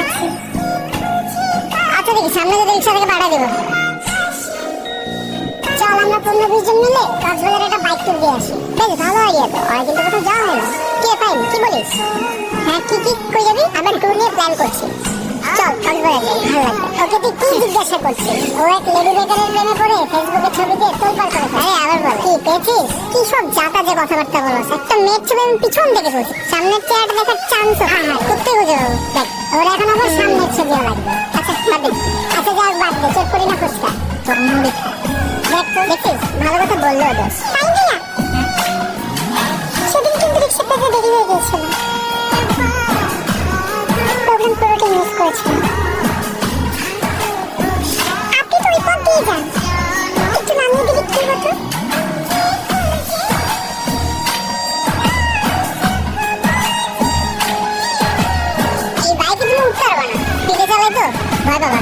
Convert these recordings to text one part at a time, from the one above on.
যাচ্ছি। আচ্ছা দেখি সামনে যদি রিক্সা থেকে পাঠিয়ে দেবো। চল আমরা 15-20 জন মিলে কক্সবাজারে একটা বাইক ট্যুর দিয়ে আসি। বেশ ভালো আইডিয়া তো, আর কিন্তু কোথাও যাওয়া হয় না। কে ফাইন কি বলিস? হ্যাঁ কি কই যাবি? আমরা ট্যুর নিয়ে প্ল্যান করছি। চল কক্সবাজার যাই, ভালো লাগবে। ওকে তুই কি জিজ্ঞাসা করছিস? ও এক লেডি বেকারের প্রেমে পড়ে ফেসবুকে ছবি দিয়ে তোলপাড় করেছে। আরে আবার বল কি পেয়েছিস? কি সব জাতা যে কথাবার্তা বলছ? একটা মেয়ের ছবি আমি পিছন থেকে বলছি, সামনের চেয়ারটা দেখার চান্স করতে বুঝে বাবু। দেখ ওর এখন আবার সামনের ছবিও লাগবে। আচ্ছা বাদ দে, আচ্ছা যাক বাদ দে, চোখ করি না ফুচকা তোর মুড়ি খা। দেখ তো দেখছিস ভালো কথা বললো ওদের, তাই না? সেদিন কিন্তু রিক্সা পেতে দেরি হয়ে গিয়েছিল, প্রোগ্রাম পুরোটা মিস করেছিলাম। আপনি তো ওই পথ দিয়ে যান, একটু নামিয়ে দিকে কি হতো? এই বাইকে তুমি উঠতে পারবে না, পিঠে চালাই তো ভয় পাবা।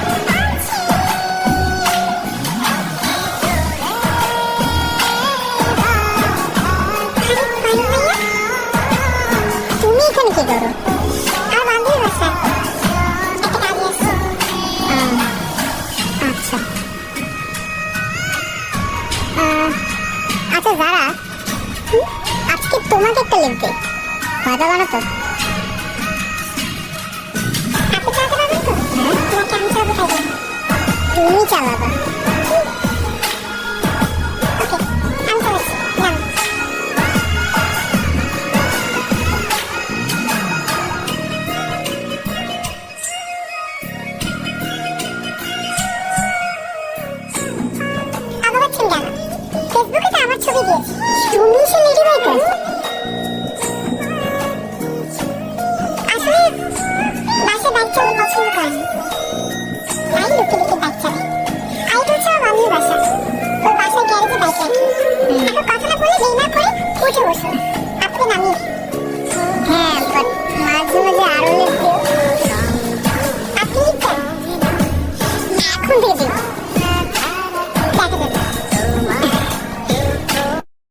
তুমি এখানে কি করো? আর বান্ধবী বাসা একটা কাজ আছে। আচ্ছা আচ্ছা যারা আজকে তোমাকে একটা লিখবে, ভয় পাবা না তো? আপনি চালাতে পারবেন তো? হ্যাঁ তোমাকে আমি চালাবো, তাই তুমি চালাবা। ওকে আমি চালাচ্ছি, নাম। আগাচ্ছেন কেন? ফেসবুকে তো আমার ছবি দিয়েছি, তুমি সে লেডি বাইকার। আসলে বাসে বাইক চালাতে পছন্দ করেন, তাই লুকিয়ে লুকিয়ে বাইক চালাই। আইটা হচ্ছে আমার মামির বাসা, ওর বাসার গ্যারেজে বাইক রাখি। এখন কথা না বলে দেরি না করে উঠে বসো।